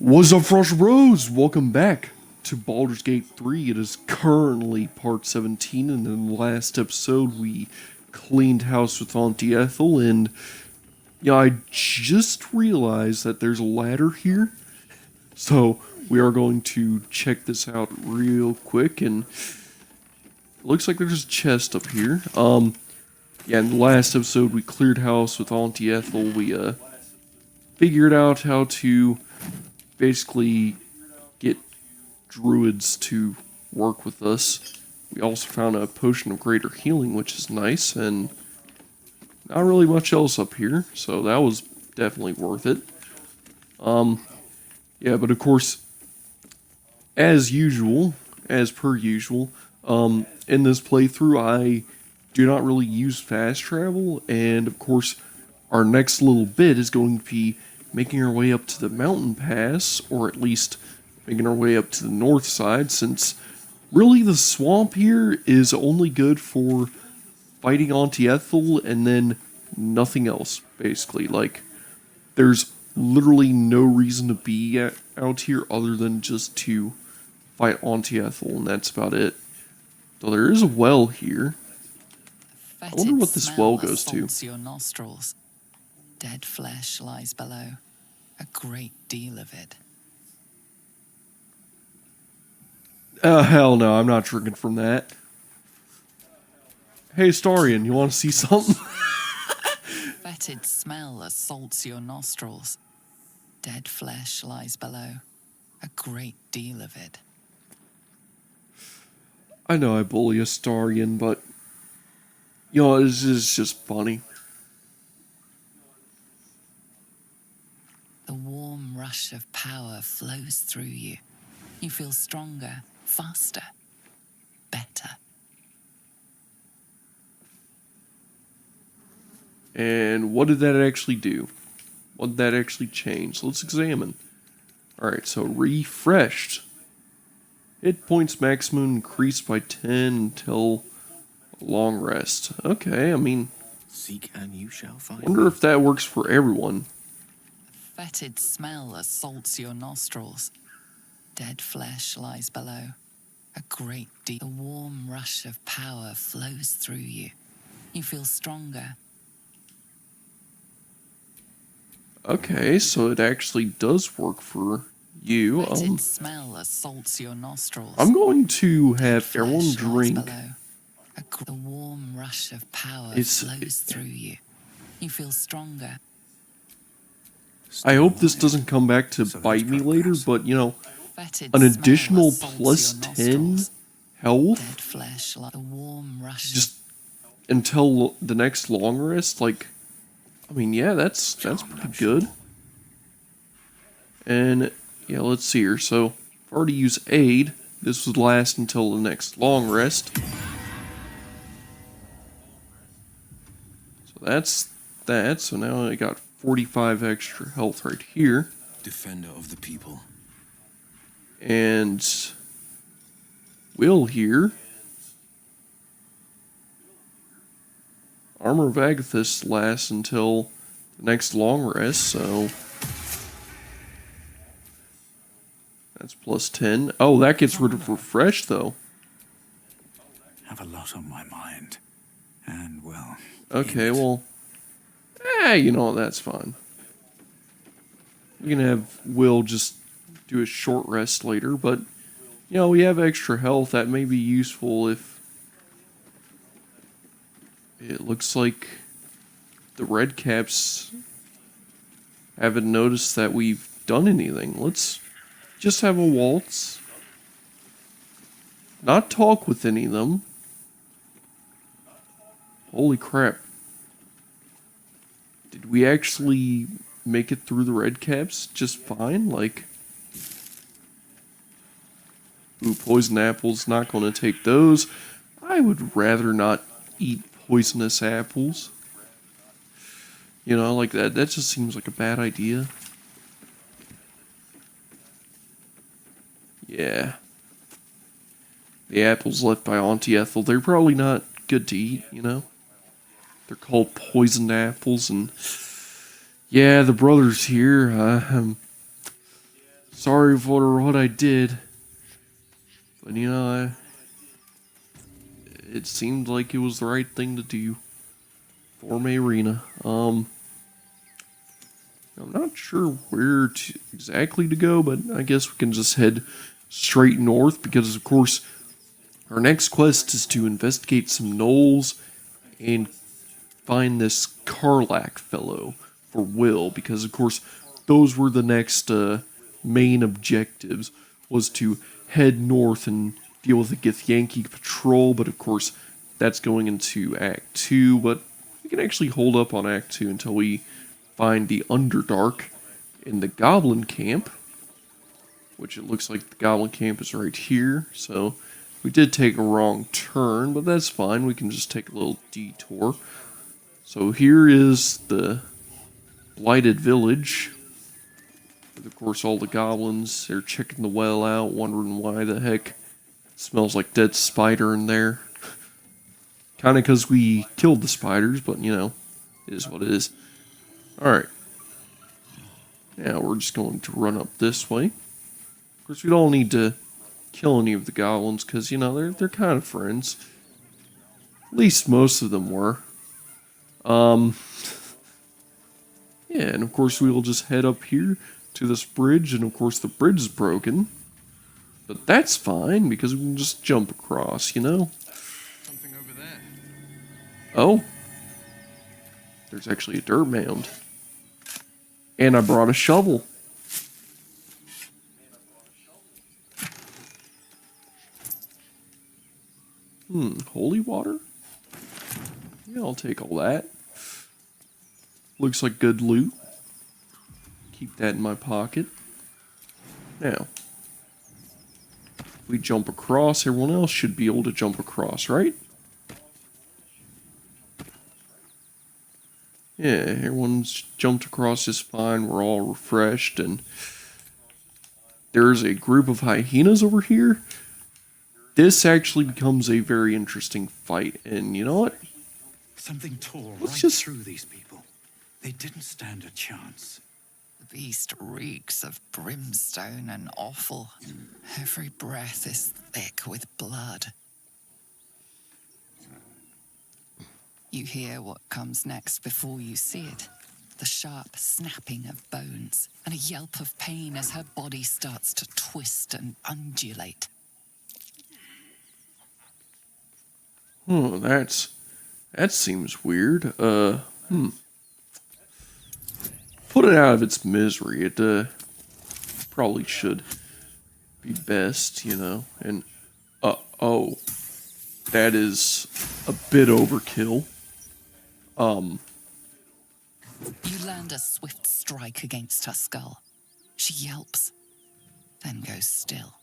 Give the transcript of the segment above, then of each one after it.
What's up, Frost Bros? Welcome back to Baldur's Gate 3. It is currently part 17, and in the last episode we cleaned house with Auntie Ethel, and I just realized that there's a ladder here, so we are going to check this out real quick, and it looks like there's a chest up here. In the last episode we cleared house with Auntie Ethel. We figured out how to basically get druids to work with us. We also found a potion of greater healing, which is nice, and not really much else up here, so that was definitely worth it. But of course, as per usual, in this playthrough, I do not really use fast travel, and of course, our next little bit is going to be making our way up to the mountain pass, or at least making our way up to the north side, since really the swamp here is only good for fighting Auntie Ethel and then nothing else, basically. Like, there's literally no reason to be out here other than just to fight Auntie Ethel, and that's about it. So there is a well here. I wonder what this well goes to. Your nostrils. Dead flesh lies below. A great deal of it. Hell no, I'm not drinking from that. Hey, Starian, you want to see something? Fetid smell assaults your nostrils. Dead flesh lies below. A great deal of it. I know I bully a Starian, but this is just funny. The warm rush of power flows through you. You feel stronger, faster, better. And what did that actually do? What did that actually change? Let's examine. Alright, so refreshed. Hit points maximum increased by 10 until a long rest. Okay, I mean, seek and you shall find. Wonder if that works for everyone. Fetid smell assaults your nostrils. Dead flesh lies below. A great deal. The warm rush of power flows through you. You feel stronger. Okay, so it actually does work for you. Fetid smell assaults your nostrils. I'm going to have Flesh everyone lies drink. below. The warm rush of power flows through you. You feel stronger. I hope this doesn't come back to bite me later, but Fetid an additional smell plus assaults 10 your nostrils. health Dead flesh like the warm rush. just until the next long rest. Like, I mean, yeah, that's pretty good. And yeah, let's see here. So I've already used aid. This would last until the next long rest. So that's that. So now I got 45 extra health right here. Defender of the people. And Will here. Armor of Agathis lasts until the next long rest, so that's plus 10. Oh, that gets rid of refresh though. Have a lot on my mind. And well. Okay, well, that's fine. We can have Will just do a short rest later, but we have extra health that may be useful if it looks like the red caps haven't noticed that we've done anything. Let's just have a waltz. Not talk with any of them. Holy crap. Did we actually make it through the red caps just fine? Like, ooh, poison apples, not going to take those. I would rather not eat poisonous apples. Like that just seems like a bad idea. Yeah. The apples left by Auntie Ethel, they're probably not good to eat, They're called poisoned apples, and yeah, the brothers here, Sorry for what I did. But you know, it seemed like it was the right thing to do for my arena. I'm not sure where exactly to go, but I guess we can just head straight north because, of course, our next quest is to investigate some gnolls and find this Karlak fellow for Will, because, of course, those were the next main objectives, was to head north and deal with the Githyanki patrol, but, of course, that's going into Act 2, but we can actually hold up on Act 2 until we find the Underdark in the Goblin Camp, which it looks like the Goblin Camp is right here, so we did take a wrong turn, but that's fine, we can just take a little detour. So here is the Blighted Village, with of course all the goblins, they're checking the well out, wondering why the heck it smells like dead spider in there. Kinda because we killed the spiders, but you know, it is what it is. Alright. Now we're just going to run up this way. Of course, we don't need to kill any of the goblins, because, you know, they're kind of friends. At least most of them were. Yeah, and of course we will just head up here to this bridge, and of course the bridge is broken. But that's fine, because we can just jump across, you know? Something over there. Oh. There's actually a dirt mound. And I brought a shovel. Holy water? Yeah, I'll take all that. Looks like good loot. Keep that in my pocket. Now, if we jump across, everyone else should be able to jump across, right? Yeah, everyone's jumped across just fine. We're all refreshed, and there's a group of hyenas over here. This actually becomes a very interesting fight, and you know what? Something tore Let's right just- through these people. They didn't stand a chance. The beast reeks of brimstone and offal. Every breath is thick with blood. You hear what comes next before you see it. The sharp snapping of bones and a yelp of pain as her body starts to twist and undulate. Oh, that seems weird. Put it out of its misery. It probably should be best, you know. And oh, that is a bit overkill. You land a swift strike against her skull. She yelps, then goes still.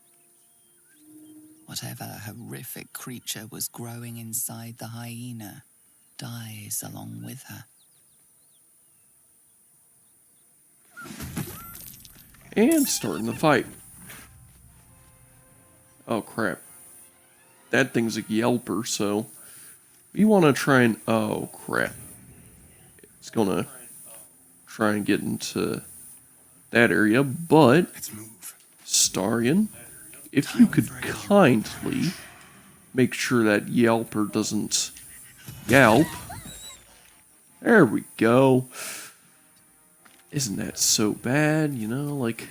Whatever horrific creature was growing inside the hyena dies along with her. And starting the fight. Oh crap. That thing's a yelper, so we want to try and... Oh crap. It's gonna try and get into that area, but Let's move. Starion, if you could kindly make sure that yelper doesn't yelp. There we go. Isn't that so bad, you know, like...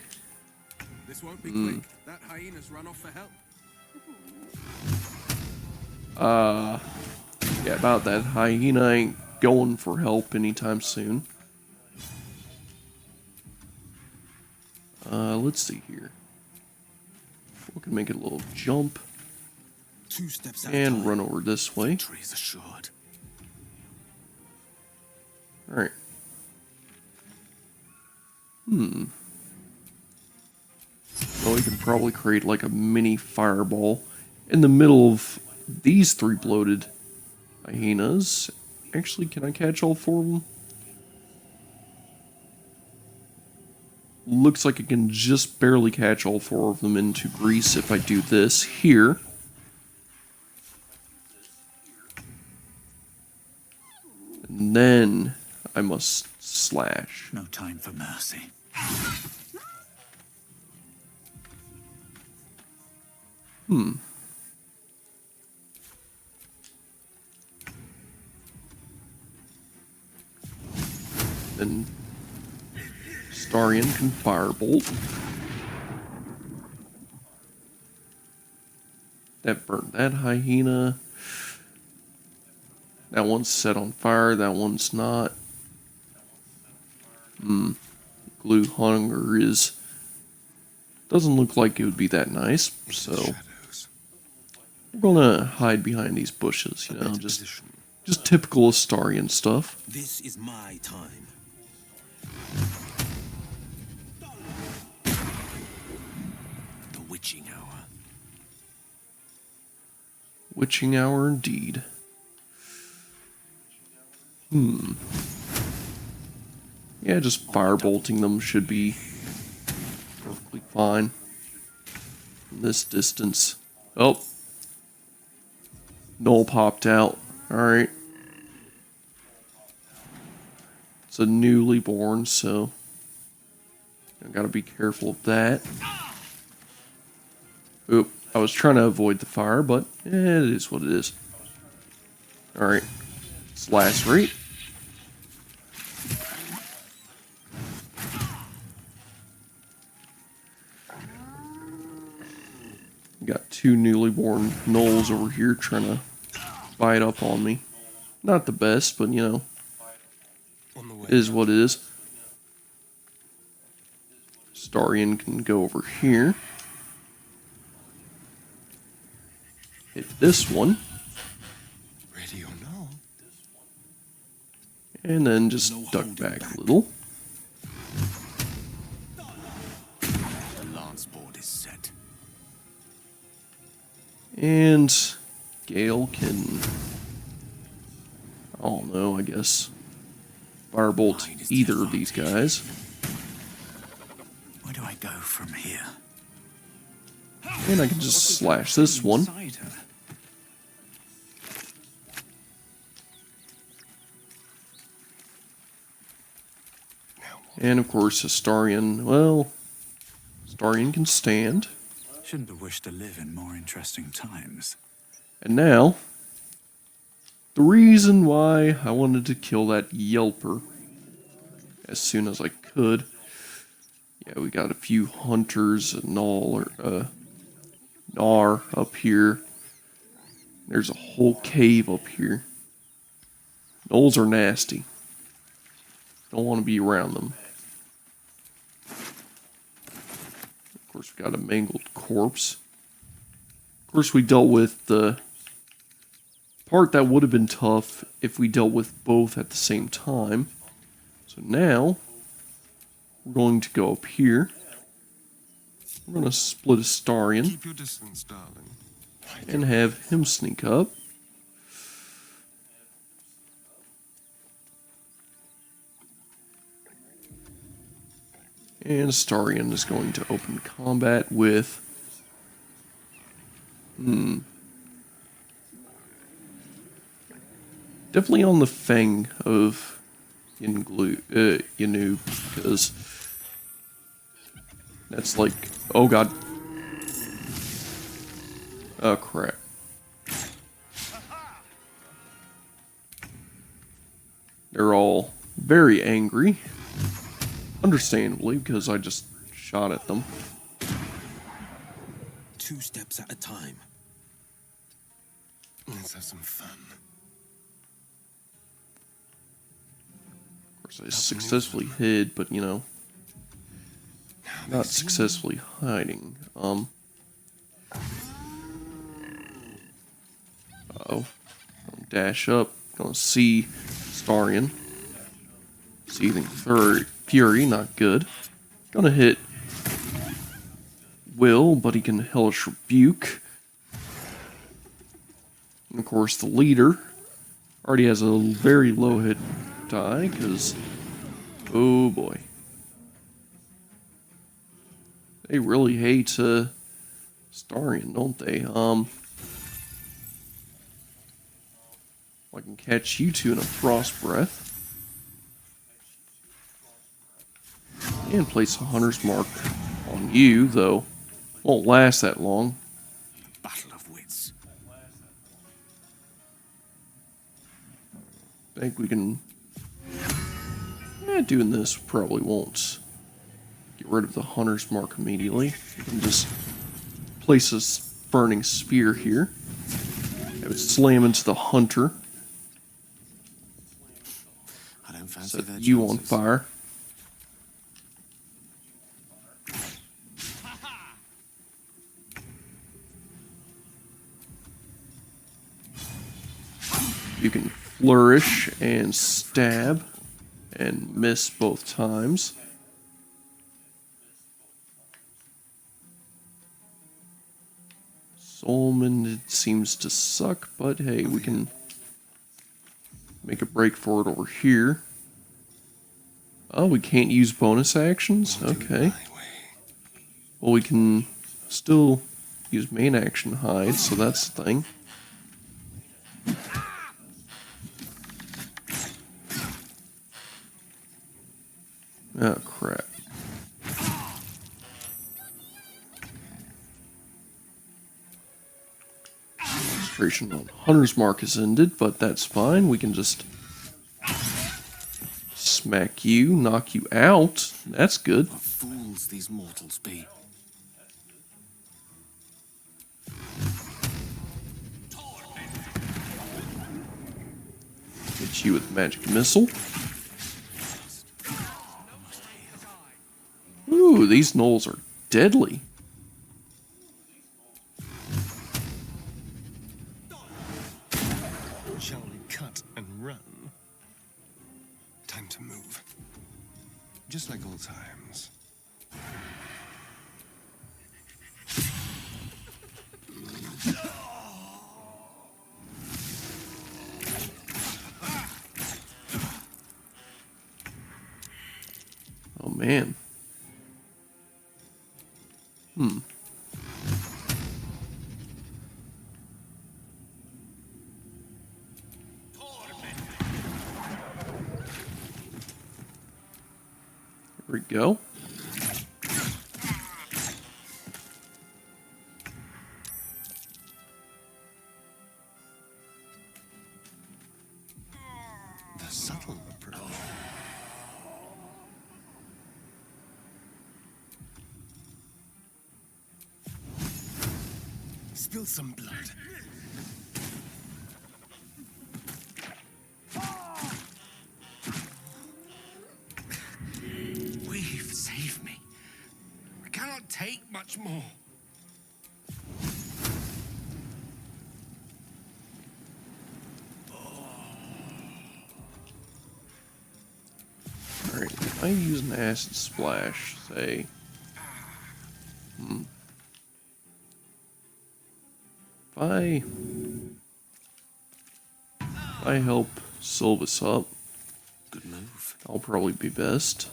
This won't be quick. That hyena's run off for help. Yeah, about that. Hyena ain't going for help anytime soon. Let's see here. We can make it a little jump 2 steps at a and time. run over this way. Victory is assured. Alright. Well, we can probably create like a mini fireball in the middle of these 3 bloated hyenas. Actually, can I catch all 4 of them? Looks like I can just barely catch all 4 of them into grease if I do this here. And then I must slash. No time for mercy. Then Starion can firebolt. That burnt that hyena. That one's set on fire, that one's not. Glue hunger is... doesn't look like it would be that nice, so... Shadows. we're gonna hide behind these bushes, you know, Better just position. typical Astarian stuff. This is my time. The witching hour. Witching hour indeed. Yeah, just firebolting them should be perfectly fine. From this distance. Oh. Gnoll popped out. Alright. It's a newly born, so I gotta be careful of that. Oop. I was trying to avoid the fire, but it is what it is. Alright. Let's lacerate. Got two newly born gnolls over here trying to bite up on me. Not the best, but you know, On the way. it is what it is. Starion can go over here. Hit this one. Ready or no? And then just No duck holding back back. a little. The lance board is set. And Gale can, I don't know, I guess, firebolt either of these guys. Where do I go from here? And I can just slash this one. Inside her. And of course, Astarion, well, Astarion can stand. Shouldn't have wished to live in more interesting times. And now, the reason why I wanted to kill that Yelper as soon as I could. Yeah, we got a few hunters, a Gnoll, or Gnar up here. There's a whole cave up here. Gnolls are nasty. Don't want to be around them. Of course, we got a mangled corpse. Of course, we dealt with the part that would have been tough if we dealt with both at the same time. So now, we're going to go up here. We're going to split Astarion Keep your distance, darling. and have him sneak up. And Astarion is going to open combat with... Definitely on the Fang of Yanu, because that's like... Oh god. Oh crap. They're all very angry. Understandably, because I just shot at them. 2 steps at a time. Let's have some fun. Of course, I successfully hid, but you know, not successfully hiding. Uh-oh. Dash up. Gonna see Starion. Seething Fury, not good. Gonna hit Will, but he can Hellish Rebuke. And of course, the leader already has a very low hit die, because, oh boy. They really hate Starion, don't they? I can catch you two in a Frost Breath. And place a Hunter's Mark on you, though won't last that long. I think we can... doing this probably won't get rid of the hunter's mark immediately. We can just place a burning spear here. Have it slam into the hunter. I don't fancy Set their you on chances. fire. You can flourish and stab and miss both times. Solomon, it seems to suck, but hey, we can make a break for it over here. Oh, we can't use bonus actions? Okay. Well, we can still use main action hide, so that's the thing. Oh, crap. Concentration on Hunter's Mark is ended, but that's fine. We can just smack you, knock you out. That's good. What fools these mortals be. Hit you with magic missile. Ooh, these gnolls are deadly. Shall we cut and run? Time to move. Just like old times. Oh, man. Here we go. The subtle approach. Spill some blood. Weave, save me. I cannot take much more. Alright, if I use an acid splash, say... If I help Silvus up, Good move. I'll probably be best.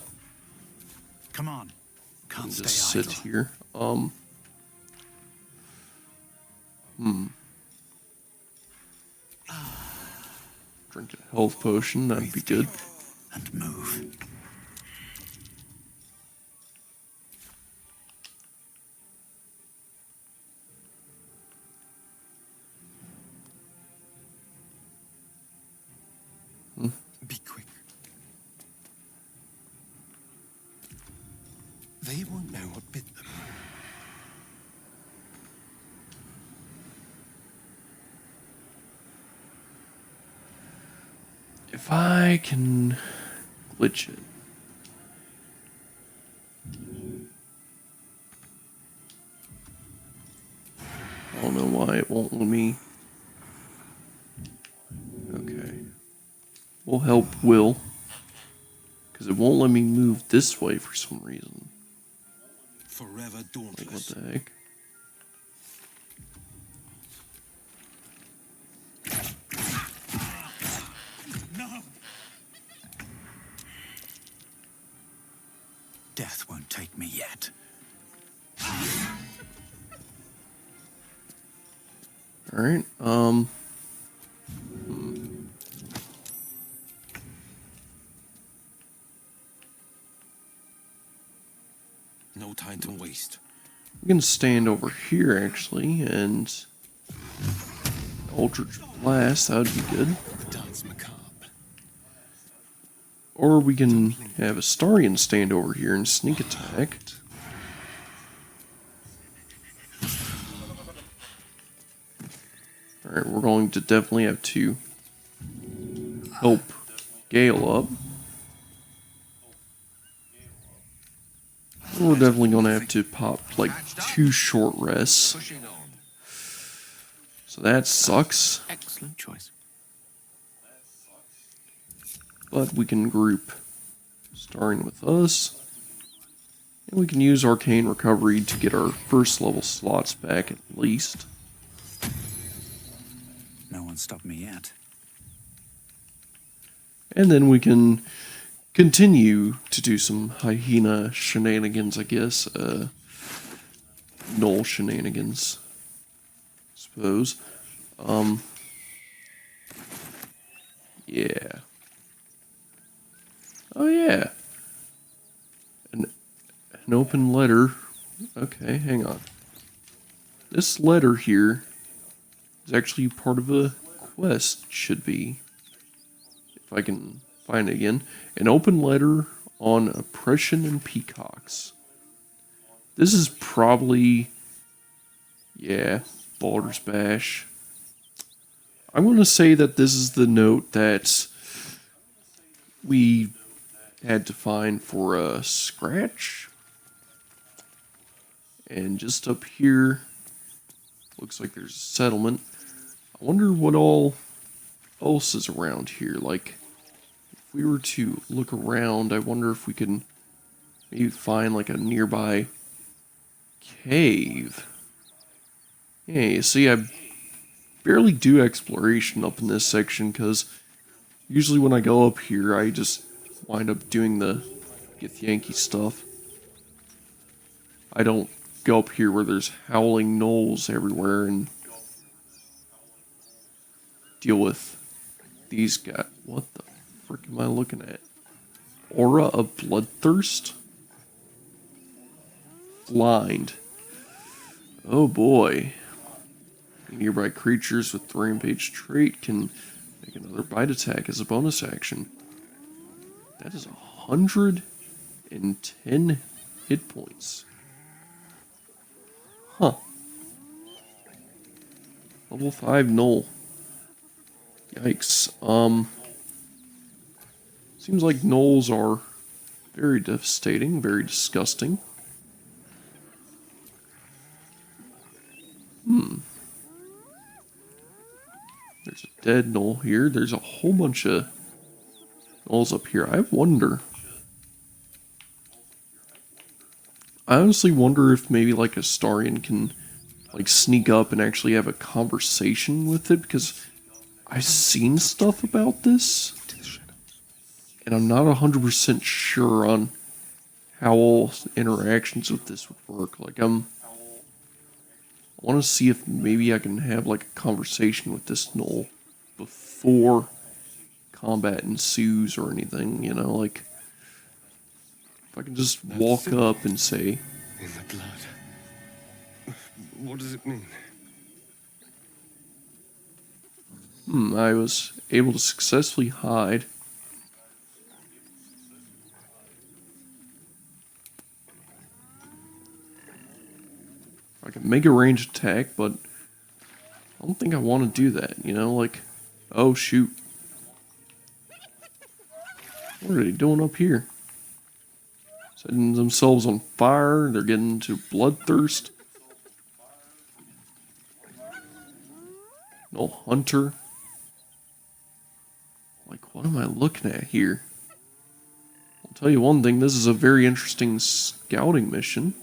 Come on. Can't And stay just idle. sit here. Drink a health potion, that'd be good. And move. Be quick. They won't know what bit them. If I can glitch it. I don't know why it won't let me. Okay. We'll help Will. Because it won't let me move this way for some reason. Forever Like, what dauntless. the heck? No! Death won't take me yet. Alright, No time to waste. we can stand over here actually and Eldritch Blast, that would be good. The dance macabre. Or we can have Astarion stand over here and sneak attack. Alright, we're going to definitely have to help Gale up. We're definitely going to have to pop like 2 short rests. Pushing on. So that sucks. Excellent choice. But we can group Astarion with us. And we can use Arcane Recovery to get our first level slots back at least. No one stopped me yet. And then we can continue to do some hyena shenanigans, I guess. Gnoll shenanigans, I suppose. Yeah. Oh yeah. An open letter. Okay, hang on. This letter here is actually part of a quest, should be. If I can find it again. An open letter on oppression and peacocks. This is probably, yeah, Baldur's Bash. I'm going to say that this is the note that we had to find for a scratch. And just up here, looks like there's a settlement. I wonder what all else is around here. Like, if we were to look around, I wonder if we can maybe find like a nearby cave. Yeah, you see, I barely do exploration up in this section because usually when I go up here, I just wind up doing the Githyanki stuff. I don't go up here where there's howling gnolls everywhere and deal with these guys. What the frick am I looking at? Aura of Bloodthirst? Blind. Oh boy. Nearby creatures with the rampage trait can make another bite attack as a bonus action. That is 110 hit points. Huh. Level 5 Gnoll. Yikes. Seems like gnolls are very devastating, very disgusting. There's a dead gnoll here. There's a whole bunch of gnolls up here. I wonder. I honestly wonder if maybe like Astarion can like sneak up and actually have a conversation with it, because I've seen stuff about this and I'm not 100% sure on how all interactions with this would work. Like I want to see if maybe I can have like a conversation with this gnoll before combat ensues or anything, you know, like if I can just walk up and say, In the blood. What does it mean? I was able to successfully hide. I can make a ranged attack, but I don't think I want to do that, you know, like, oh shoot. What are they doing up here? Setting themselves on fire, they're getting into bloodthirst. No hunter. Like, what am I looking at here? I'll tell you one thing, this is a very interesting scouting mission.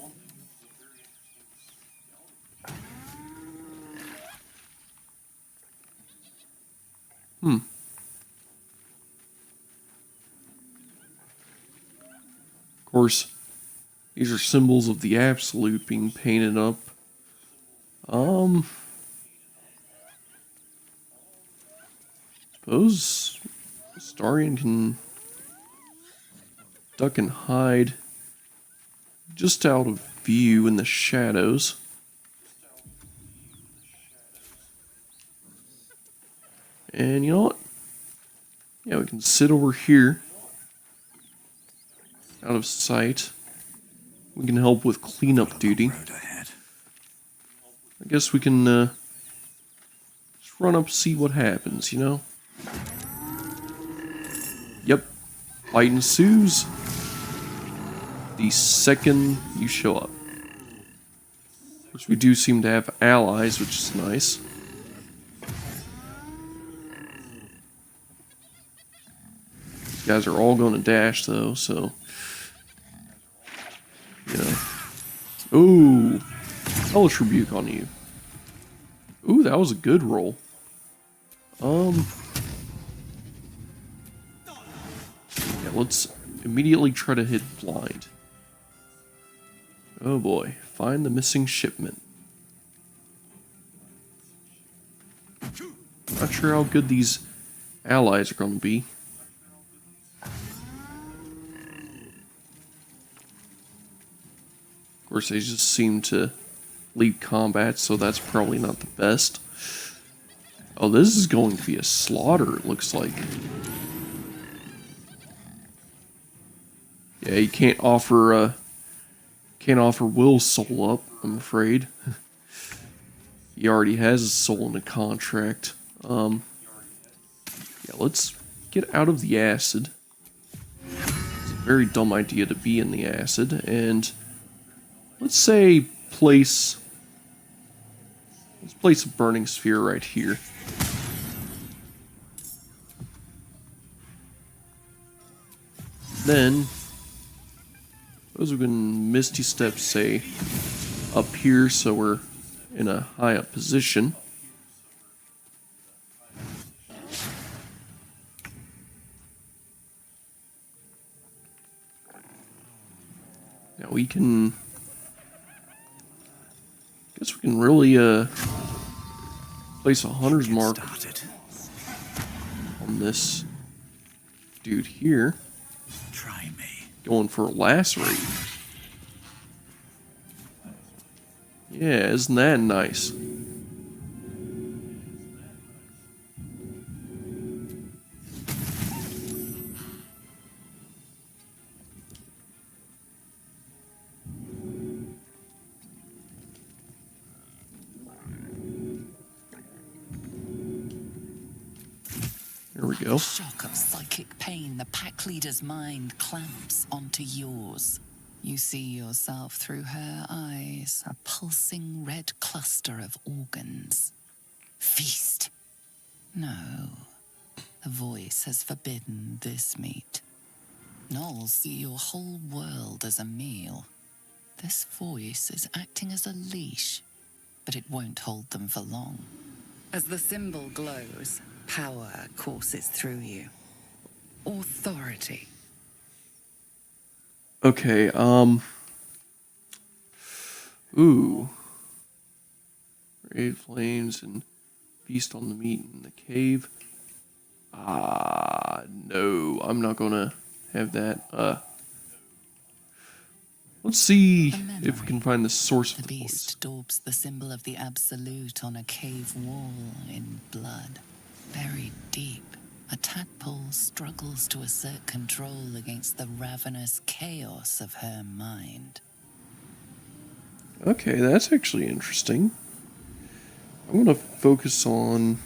Of course, these are symbols of the Absolute being painted up. Suppose Astarion can duck and hide just out of view in the shadows. And you know what? Yeah, we can sit over here out of sight. We can help with cleanup duty. Road ahead. I guess we can just run up, see what happens, you know? Yep. Fight ensues the second you show up. Which we do seem to have allies, which is nice. These guys are all going to dash, though, so... You know. Ooh! Hellish Rebuke on you. Ooh, that was a good roll. Yeah, let's immediately try to hit blind. Oh boy, find the missing shipment. Not sure how good these allies are going to be. Of course, they just seem to leave combat, so that's probably not the best. Oh, this is going to be a slaughter, it looks like. Yeah, you can't offer Will's soul up, I'm afraid. He already has his soul in a contract. Yeah, let's get out of the acid. It's a very dumb idea to be in the acid, and let's say let's place a burning sphere right here. Then, those have been Misty Steps, say, up here, so we're in a high up position. Now we can... guess we can really, place a hunter's mark on this dude here. Try me. Going for a lacerate. Yeah, isn't that nice? There we go. Shock of psychic pain, the pack leader's mind clamps onto yours. You see yourself through her eyes, a pulsing red cluster of organs. Feast. No, the voice has forbidden this meat. Gnoll see your whole world as a meal. This voice is acting as a leash, but it won't hold them for long. As the symbol glows, power courses through you. Authority. Okay, ooh. Raid flames and feast on the meat in the cave. No, I'm not gonna have that. Let's see if we can find the source The of the voice. beast daubs the symbol of the absolute on a cave wall in blood. Buried deep, a tadpole struggles to assert control against the ravenous chaos of her mind. Okay, that's actually interesting. I'm gonna focus on,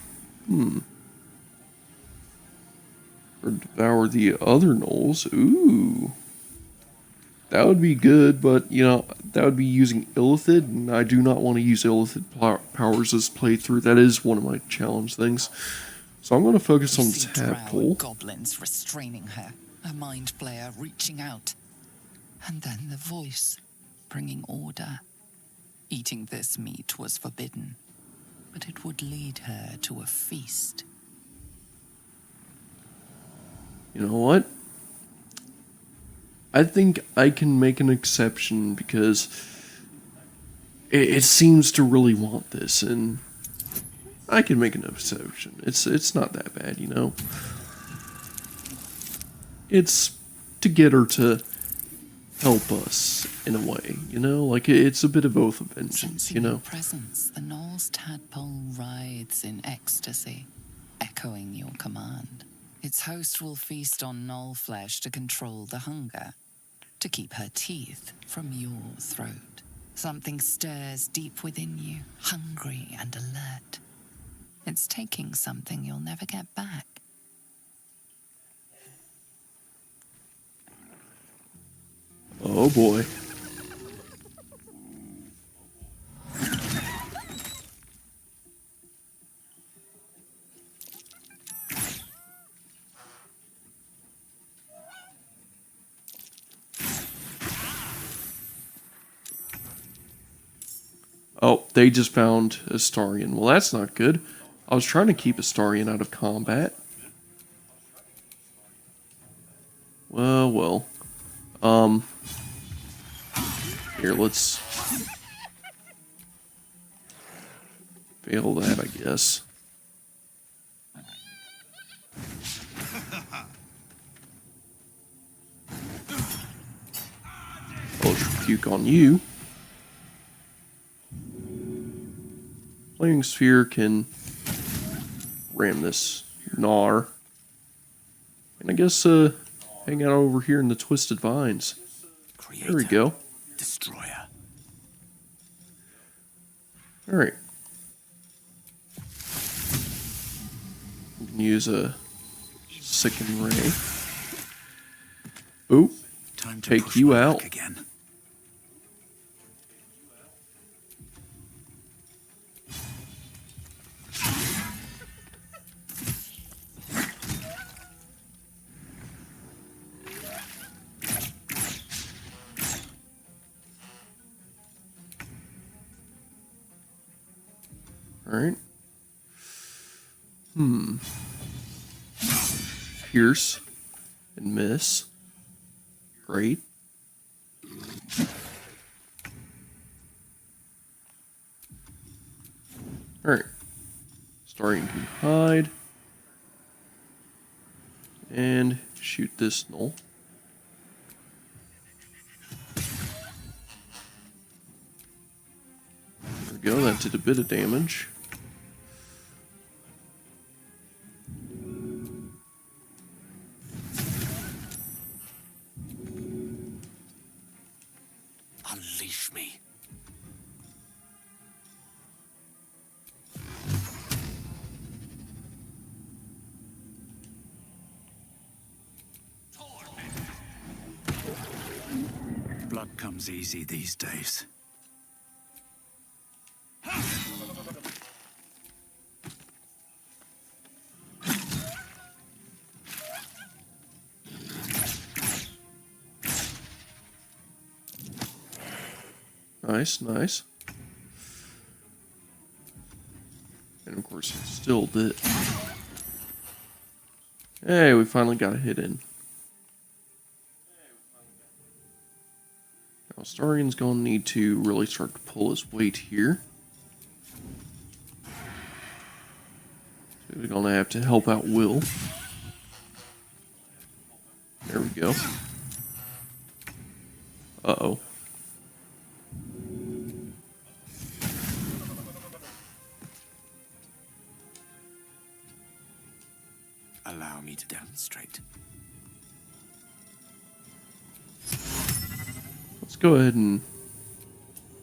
or devour the other gnolls. Ooh. That would be good, but, you know, that would be using Illithid, and I do not want to use Illithid powers this playthrough. That is one of my challenge things. So I'm going to focus on See drow Tadpole. goblins restraining her, a mind flayer reaching out. And then the voice, bringing order. Eating this meat was forbidden, but it would lead her to a feast. You know what? I think I can make an exception because it seems to really want this, and I can make an exception. It's not that bad, you know. It's to get her to help us in a way, you know. Like it's a bit of oath of vengeance, Sensing you your know. presence, the Gnoll's tadpole writhes in ecstasy, echoing your command. Its host will feast on Gnoll flesh to control the hunger. to keep her teeth from your throat. Something stirs deep within you, hungry and alert. It's taking something you'll never get back. Oh boy. Oh, they just found Astarion. Well, that's not good. I was trying to keep Astarion out of combat. Well. Here, let's fail that, I guess. I'll puke on you. Flaming Sphere can ram this Gnar. And I guess, hang out over here in the Twisted Vines. Creator, There we go. Destroyer. Alright. We can use a Sicken Ray. Oop. Time to Take push you my out. luck again. Alright. Pierce and miss. Great. Alright. Starting to hide. And shoot this Gnoll. There we go, that did a bit of damage. Unleash me. Blood comes easy these days. Nice, nice. And of course, it still did. Hey, we finally got a hit in. Now, Astarion's going to need to really start to pull his weight here. So we're going to have to help out Will. There we go. Uh-oh. Allow me to demonstrate. Let's go ahead and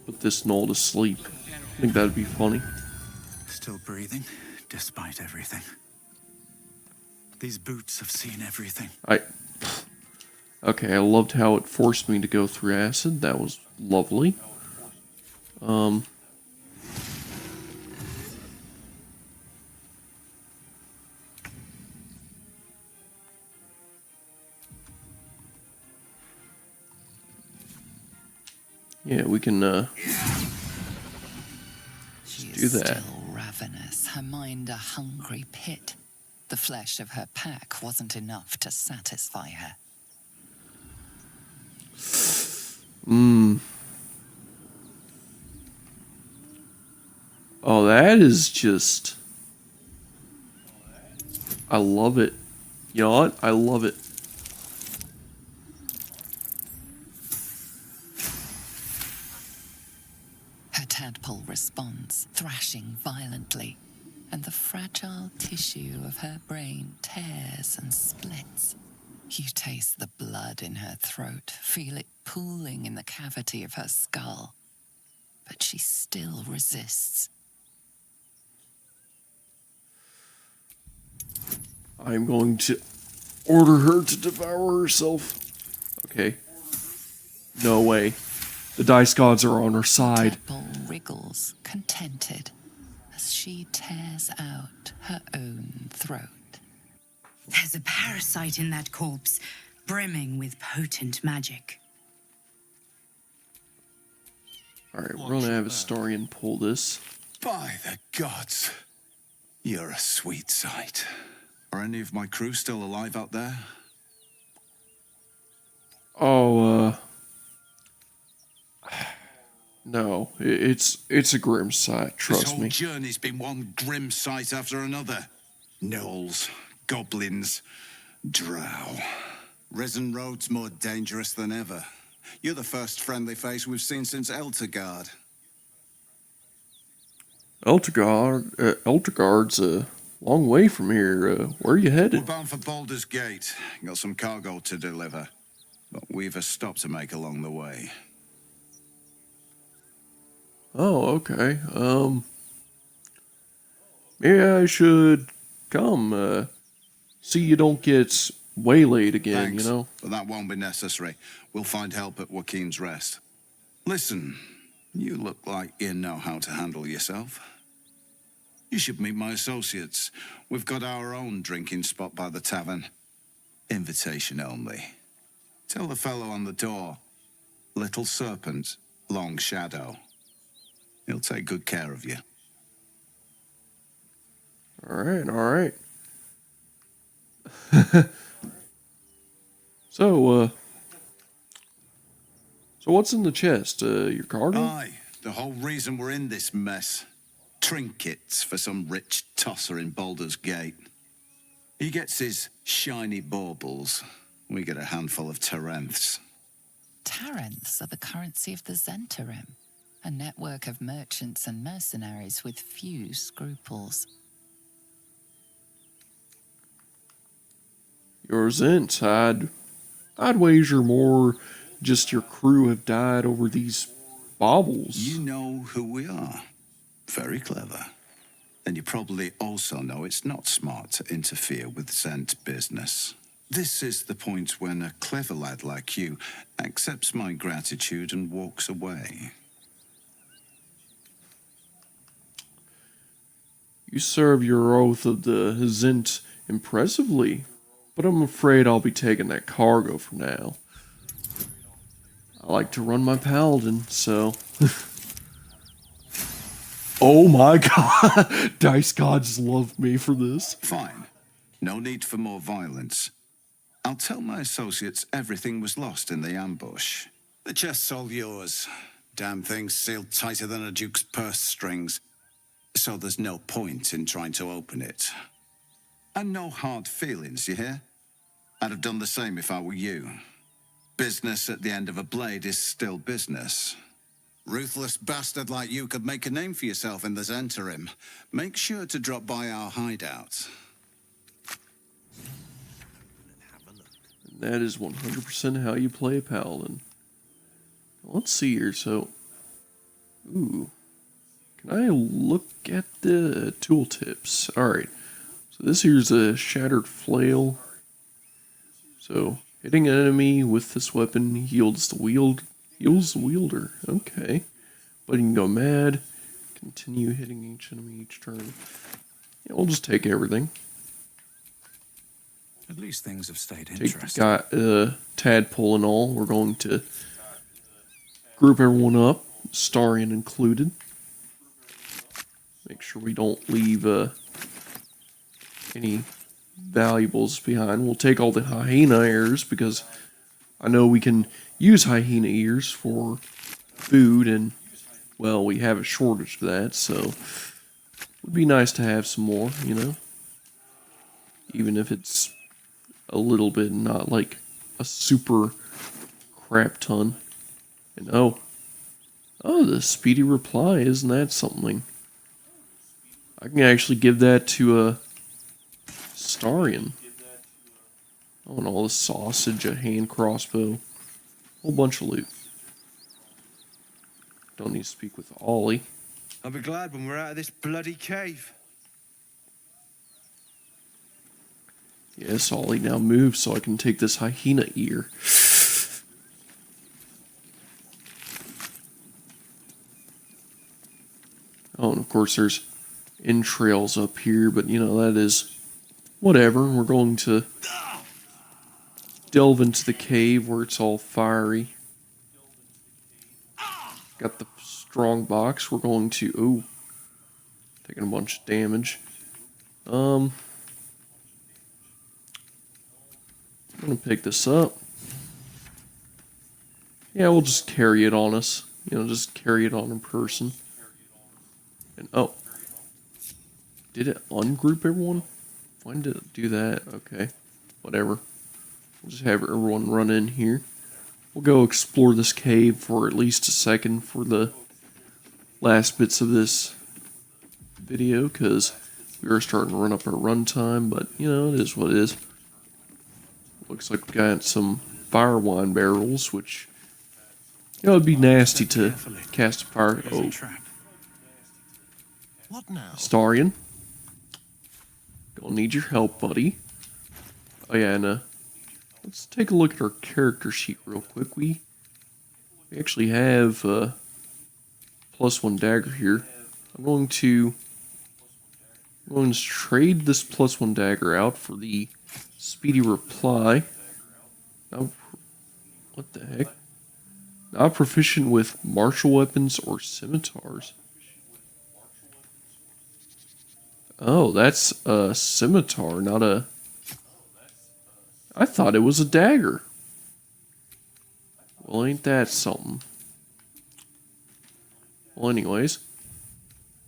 put this Gnoll to sleep. I think that'd be funny. Still breathing, despite everything. These boots have seen everything. Okay, I loved how it forced me to go through acid. That was lovely. Yeah, we can, She do is that. still ravenous, her mind a hungry pit. The flesh of her pack wasn't enough to satisfy her. Oh, that is just... I love it. You know what? I love it. Her tadpole responds, thrashing violently, and the fragile tissue of her brain tears and splits. You taste the blood in her throat, feel it pooling in the cavity of her skull. But she still resists. I'm going to order her to devour herself. Okay. No way. The dice gods are on her side. Temple wriggles, contented, as she tears out her own throat. There's a parasite in that corpse, brimming with potent magic. Alright, we're gonna have a historian pull this. By the gods, you're a sweet sight. Are any of my crew still alive out there? Oh, no, it's a grim sight, This trust whole me. journey's been one grim sight after another. Gnolls, goblins, drow. Risen Road's more dangerous than ever. You're the first friendly face we've seen since Eltergard. Eltergard's a long way from here. Where are you We're headed? bound for Baldur's Gate. Got some cargo to deliver. But we've a stop to make along the way. Oh, okay. Maybe I should come, see you don't get waylaid again, Thanks, you know? but that won't be necessary. We'll find help at Joaquin's Rest. Listen, you look like you know how to handle yourself. You should meet my associates. We've got our own drinking spot by the tavern. Invitation only. Tell the fellow on the door. Little Serpent, Long Shadow. He'll take good care of you. Alright, alright. So what's in the chest? Your cargo? Aye, the whole reason we're in this mess. Trinkets for some rich tosser in Baldur's Gate. He gets his shiny baubles. We get a handful of Tarenths. Tarenths are the currency of the Zentarim, a network of merchants and mercenaries with few scruples. Your Zint, I'd wager more just your crew have died over these baubles. You know who we are. Very clever. And you probably also know it's not smart to interfere with Zent business. This is the point when a clever lad like you accepts my gratitude and walks away. You serve your oath of the Zint impressively, but I'm afraid I'll be taking that cargo for now. I like to run my paladin, so... Oh my god! Dice gods love me for this. Fine. No need for more violence. I'll tell my associates everything was lost in the ambush. The chest's all yours. Damn thing's sealed tighter than a duke's purse strings. So there's no point in trying to open it. And no hard feelings, you hear? I'd have done the same if I were you. Business at the end of a blade is still business. Ruthless bastard like you could make a name for yourself in the Zentarim. Make sure to drop by our hideout. That is 100% how you play a paladin. Let's see here, so... Ooh. Can I look at the tooltips? Alright. So this here's a shattered flail. So, hitting an enemy with this weapon heals the wielder. Okay. But you can go mad. Continue hitting each enemy each turn. Yeah, we'll just take everything. At least things have stayed Take interesting. tadpole and all. We're going to group everyone up, Starian included. Make sure we don't leave any valuables behind. We'll take all the hyena ears because I know we can use hyena ears for food, and well, we have a shortage of that, so it would be nice to have some more, you know, even if it's a little bit, not like a super crap ton. And oh, the speedy reply, isn't that something? I can actually give that to a Starian. Oh, and all the sausage, a hand crossbow. Whole bunch of loot. Don't need to speak with Ollie. I'll be glad when we're out of this bloody cave. Yes, Ollie, now move so I can take this hyena ear. Oh, and of course there's entrails up here, but you know, that is whatever. We're going to delve into the cave where it's all fiery. Got the strong box. We're going to... Ooh. Taking a bunch of damage. I'm going to pick this up. Yeah, we'll just carry it on us. You know, just carry it on in person. And, oh. Did it ungroup everyone? Why did it do that? Okay. Whatever. We'll just have everyone run in here. We'll go explore this cave for at least a second for the last bits of this video, because we are starting to run up our runtime, but, you know, it is what it is. Looks like we got some fire wine barrels, which, you know, it'd be nasty to cast a fire. Oh. What now? Starion. Gonna need your help, buddy. Oh yeah, and let's take a look at our character sheet real quick. We actually have +1 dagger here. I'm going to trade this +1 dagger out for the speedy reply. Now, what the heck? Not proficient with martial weapons or scimitars. Oh, that's a scimitar, not a... I thought it was a dagger. Well, ain't that something? Well, anyways,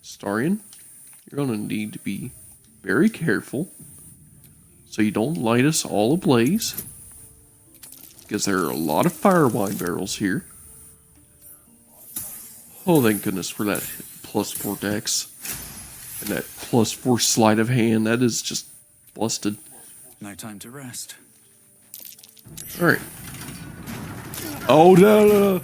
Starion, you're gonna need to be very careful so you don't light us all ablaze, because there are a lot of fire wine barrels here. Oh, thank goodness for that +4 dex and that +4 sleight of hand. That is just busted. No time to rest. Alright. Oh, no.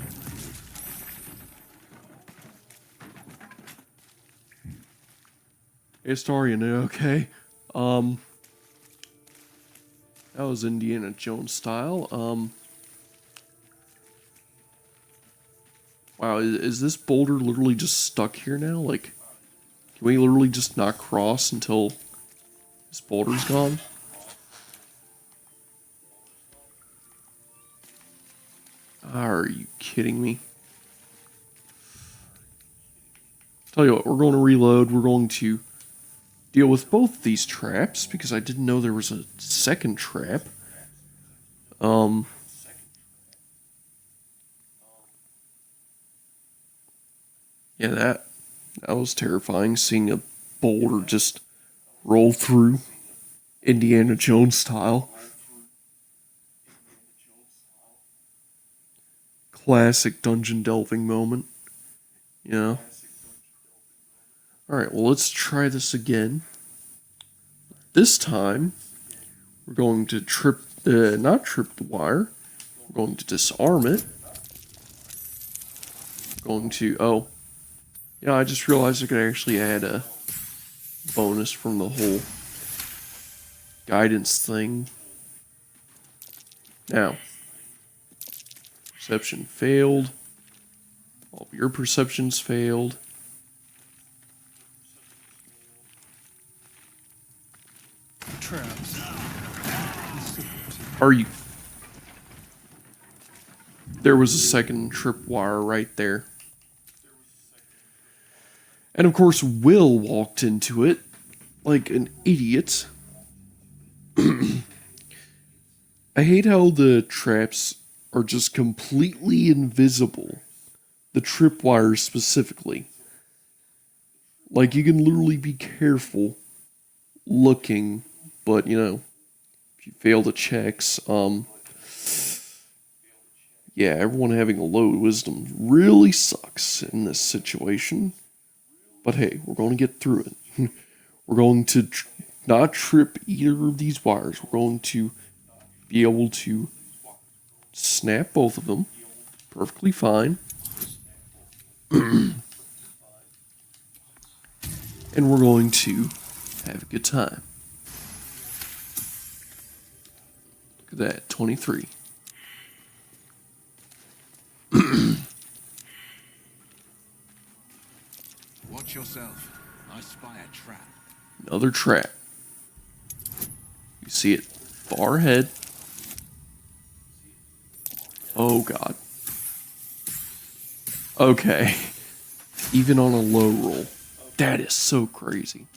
Hey, Starion, okay? That was Indiana Jones style. Wow, is this boulder literally just stuck here now? Like, can we literally just not cross until this boulder's gone? Are you kidding me? Tell you what, we're going to reload. We're going to deal with both these traps, because I didn't know there was a second trap. Yeah, that was terrifying, seeing a boulder just roll through Indiana Jones style. Classic dungeon delving moment. You know? Alright, well, let's try this again. This time, we're going to not trip the wire. We're going to disarm it. We're going to, oh. Yeah, I just realized I could actually add a bonus from the whole guidance thing. Now, perception failed. All of your perceptions failed. Traps. Are you... There was a second tripwire right there. And of course, Will walked into it like an idiot. I hate how the traps are just completely invisible. The tripwires specifically. Like, you can literally be careful looking, but, you know, if you fail the checks, yeah, everyone having a low wisdom really sucks in this situation. But hey, we're going to get through it. We're going to not trip either of these wires. We're going to be able to snap both of them perfectly fine. And we're going to have a good time. Look at that, 23. Watch yourself. I spy a trap. Another trap. You see it far ahead. Oh god. Okay. Even on a low roll. That is so crazy.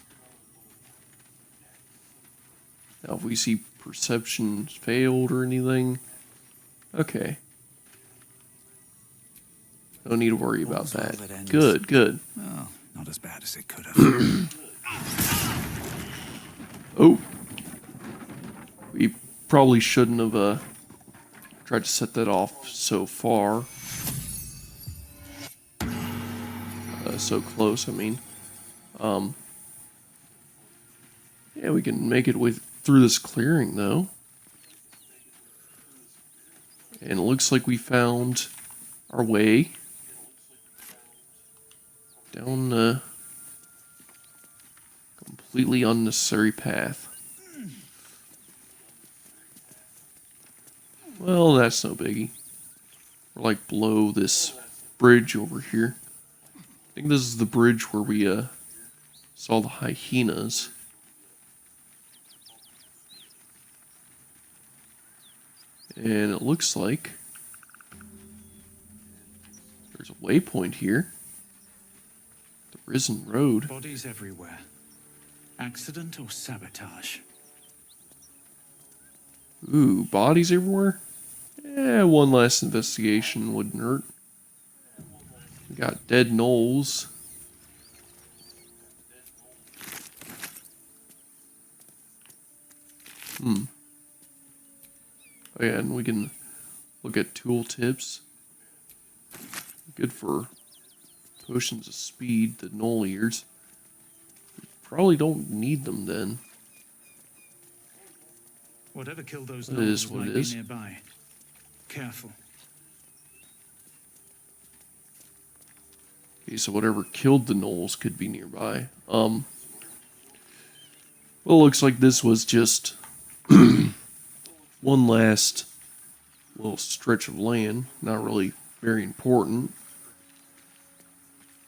Now if we see perception failed or anything. Okay. Don't need to worry about that. Good, good. Well, not as bad as it could have. Oh. We probably shouldn't have tried to set that off so far. So close, I mean. Yeah, we can make it through this clearing, though. And it looks like we found our way down a completely unnecessary path. Well, that's no biggie. We're like below this bridge over here. I think this is the bridge where we saw the hyenas. And it looks like there's a waypoint here. The Risen Road. Bodies everywhere. Accident or sabotage? Ooh, bodies everywhere? One last investigation wouldn't hurt. We got dead gnolls. Oh yeah, and we can look at tooltips. Good for potions of speed, the gnoll ears. We probably don't need them then. Whatever killed those It is gnolls what it might is. be nearby. Careful. Okay, so whatever killed the gnolls could be nearby. Well, it looks like this was just one last little stretch of land. Not really very important.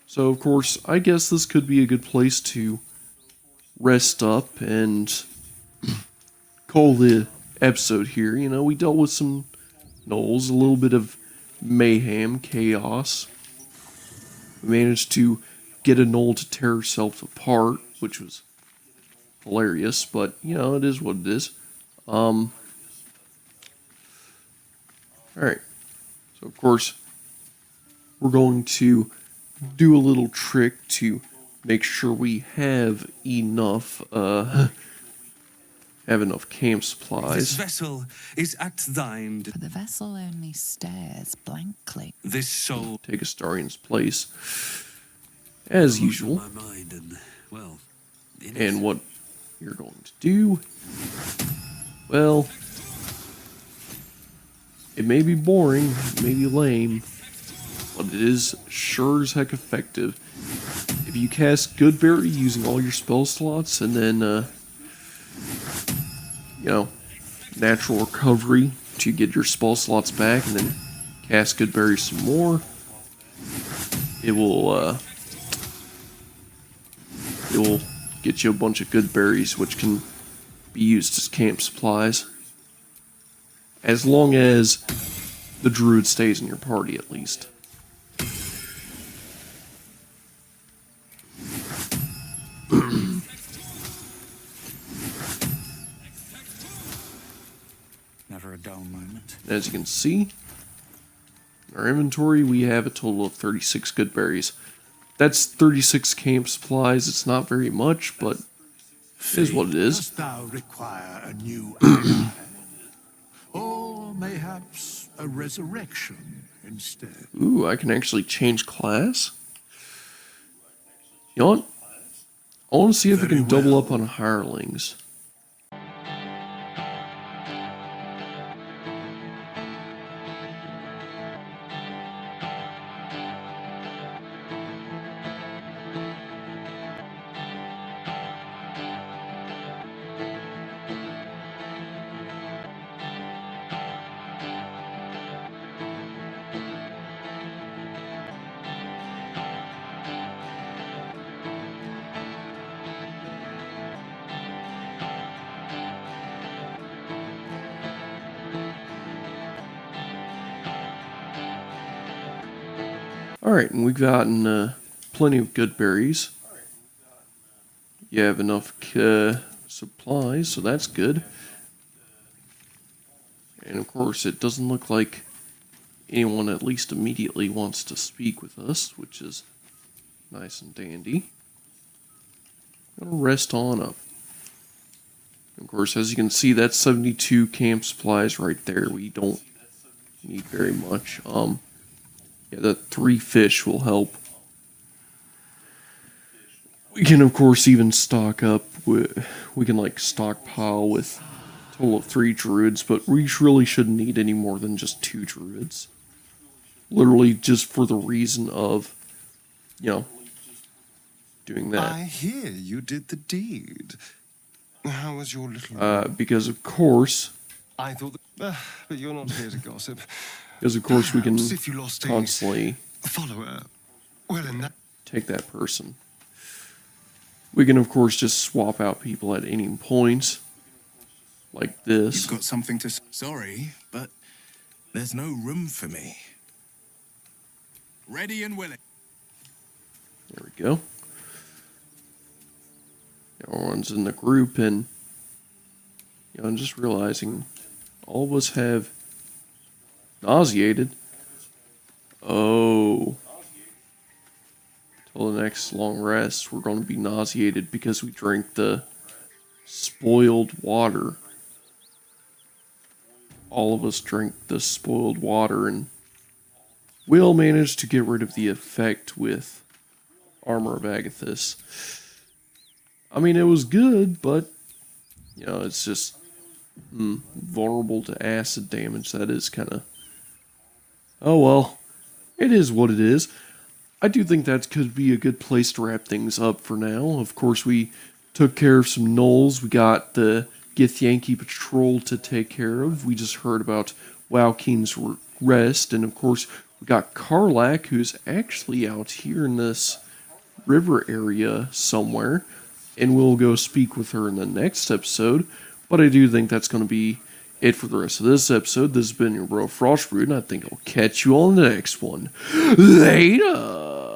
So, of course, I guess this could be a good place to rest up and call the episode here. You know, we dealt with some gnolls, a little bit of mayhem, chaos. We managed to get a gnoll to tear herself apart, which was hilarious, but, you know, it is what it is. Alright. So, of course, we're going to do a little trick to make sure we have enough, camp This supplies. vessel is at thine. For the vessel only stares blankly. This soul. Take Astarian's place, as usual. My mind and, well, And what you're going to do, well, it may be boring, it may be lame, but it is sure as heck effective. If you cast Goodberry using all your spell slots and then, you know, natural recovery to get your spell slots back and then cast Goodberry some more, it will get you a bunch of good berries, which can be used as camp supplies. As long as the druid stays in your party, at least. Never a dull moment. As you can see, in our inventory, we have a total of 36 good berries. That's 36 camp supplies. It's not very much, but it is what it is. Dost thou require a new ally? Or mayhaps a resurrection instead? Ooh, I can actually change class. You know what? I want to see if I Very can double well. up on hirelings. Alright, and we've gotten plenty of good berries. You have enough supplies, so that's good. And of course, it doesn't look like anyone at least immediately wants to speak with us, which is nice and dandy. Gonna rest on up. Of course, as you can see, that's 72 camp supplies right there. We don't need very much. Yeah, the 3 fish will help. We can, of course, even stock up with, we can like stockpile with a total of 3 druids, but we really shouldn't need any more than just 2 druids. Literally just for the reason of, you know, doing that. I hear you did the deed. How was your little... Because of course... I thought that... but you're not here to gossip. Because of course we can Perhaps if you lost constantly a follower, well, in that... take that person. We can of course just swap out people at any point. Like this. You've got something to... Sorry, but there's no room for me. Ready and willing. There we go. Everyone's in the group, and you know, I'm just realizing all of us have nauseated. Oh. Till the next long rest, we're going to be nauseated because we drank the spoiled water. All of us drank the spoiled water, and we'll manage to get rid of the effect with Armor of Agathis. I mean, it was good, but, you know, it's just vulnerable to acid damage. That is kind of... Oh, well. It is what it is. I do think that could be a good place to wrap things up for now. Of course, we took care of some gnolls. We got the Githyanki patrol to take care of. We just heard about Wowkeen's rest. And, of course, we got Karlak, who's actually out here in this river area somewhere. And we'll go speak with her in the next episode. But I do think that's going to be it for the rest of this episode. This has been your bro Frostbrood, and I think I'll catch you on the next one. Later!